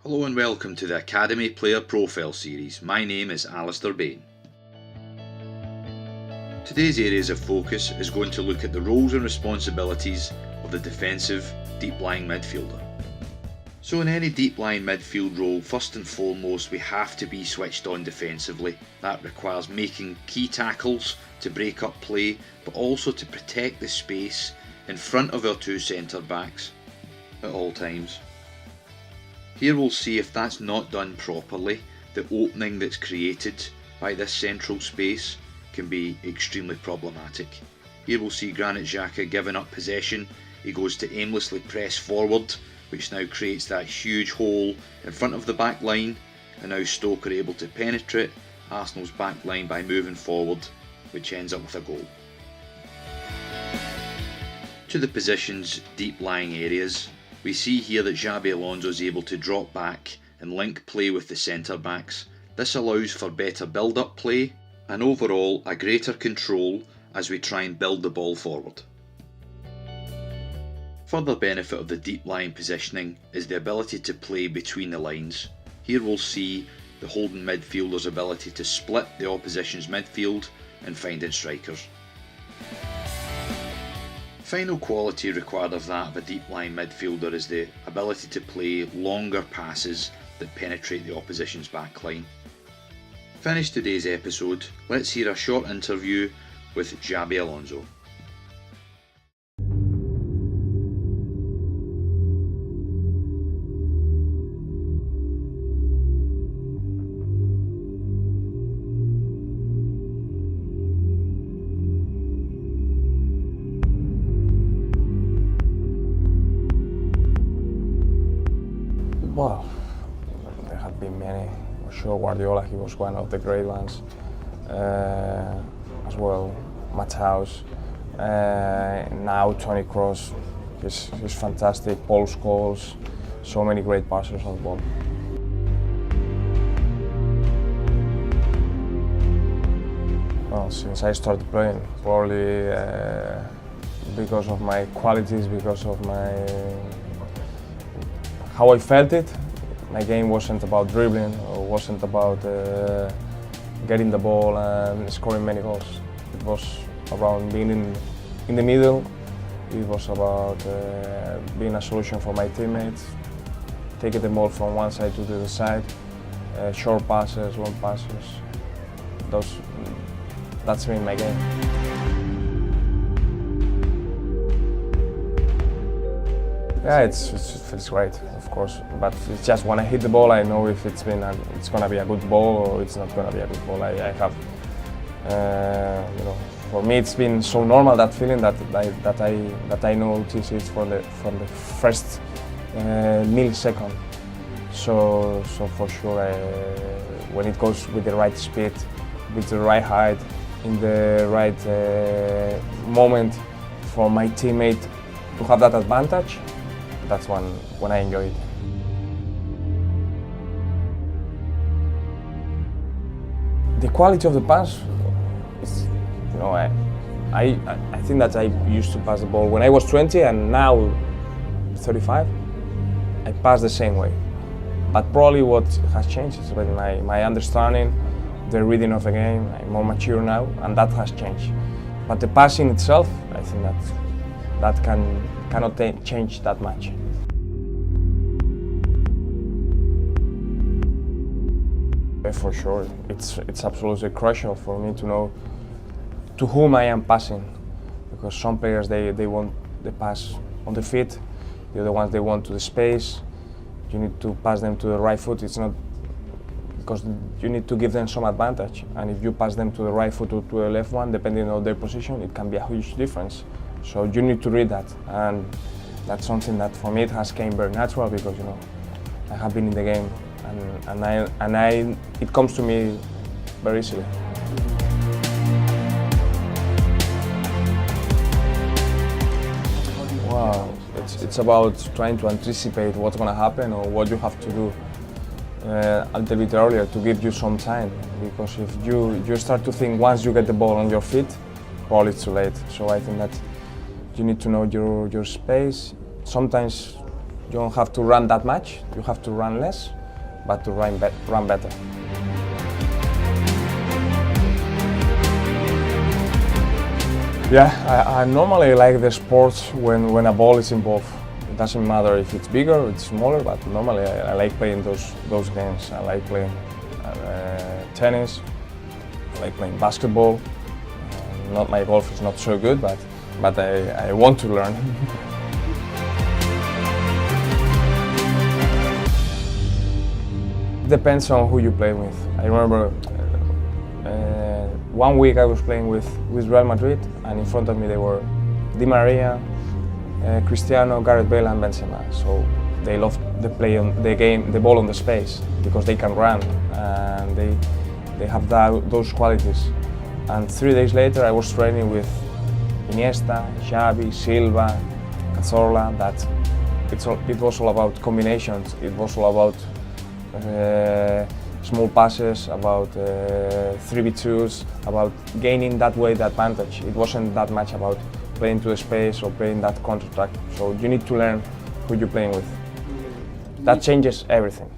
Hello and welcome to the Academy Player Profile Series. My name is Alistair Bain. Today's areas of focus is going to look at the roles and responsibilities of the defensive deep-lying midfielder. So in any deep-lying midfield role, first and foremost we have to be switched on defensively. That requires making key tackles to break up play, but also to protect the space in front of our two centre backs at all times. Here we'll see if that's not done properly, the opening that's created by this central space can be extremely problematic. Here we'll see Granit Xhaka giving up possession. He goes to aimlessly press forward, which now creates that huge hole in front of the back line, and now Stoke are able to penetrate Arsenal's back line by moving forward, which ends up with a goal. To the position's deep-lying areas, we see here that Xabi Alonso is able to drop back and link play with the centre backs. This allows for better build-up play and overall a greater control as we try and build the ball forward. Further benefit of the deep-lying positioning is the ability to play between the lines. Here we'll see the holding midfielder's ability to split the opposition's midfield and finding strikers. Final quality required of that of a deep-lying midfielder is the ability to play longer passes that penetrate the opposition's back line. To finish today's episode, let's hear a short interview with Xabi Alonso. Well, there have been many. For sure, Guardiola, he was one of the great ones. As well, Matthaus. Now Toni Kroos, he's fantastic. Paul Scholes, so many great passers on the ball. Well, since I started playing, probably because of my qualities, because of how I felt it. My game wasn't about dribbling, or wasn't about getting the ball and scoring many goals. It was around being in the middle. It was about being a solution for my teammates, taking the ball from one side to the other side, short passes, long passes. That's me in my game. Yeah, it feels great, of course. But it's just when I hit the ball, I know if it's gonna be a good ball or it's not gonna be a good ball. I have, for me, it's been so normal, that feeling that I notice it from the first millisecond. So for sure, when it goes with the right speed, with the right height, in the right moment for my teammate to have that advantage. That's when I enjoy it. The quality of the pass is, I think that I used to pass the ball when I was 20 and now 35. I pass the same way, but probably what has changed is my understanding, the reading of the game. I'm more mature now, and that has changed. But the passing itself, I think that cannot change that much. For sure, it's absolutely crucial for me to know to whom I am passing, because some players they want the pass on the feet, the other ones they want to the space. You need to pass them to the right foot. It's not because you need to give them some advantage, and if you pass them to the right foot or to the left one, depending on their position, it can be a huge difference. So you need to read that, and that's something that for me it has came very natural, because I have been in the game, and it comes to me very easily. Wow, it's about trying to anticipate what's going to happen or what you have to do a little bit earlier to give you some time, because if you start to think once you get the ball on your feet, probably it's too late. So I think that you need to know your space. Sometimes you don't have to run that much, you have to run less, but to run better. Yeah, I normally like the sports when a ball is involved. It doesn't matter if it's bigger or it's smaller, but normally I like playing those games. I like playing tennis, I like playing basketball. Not my golf is not so good, but I want to learn. Depends on who you play with. I remember one week I was playing with Real Madrid, and in front of me they were Di Maria, Cristiano, Gareth Bale, and Benzema. So they love the play on the game, the ball on the space, because they can run and they have those qualities. And 3 days later, I was training with Iniesta, Xavi, Silva, Cazorla. It was all about combinations. It was all about small passes, about 3v2s, about gaining that way the advantage. It wasn't that much about playing to the space or playing that counter-attack. So you need to learn who you're playing with. That changes everything.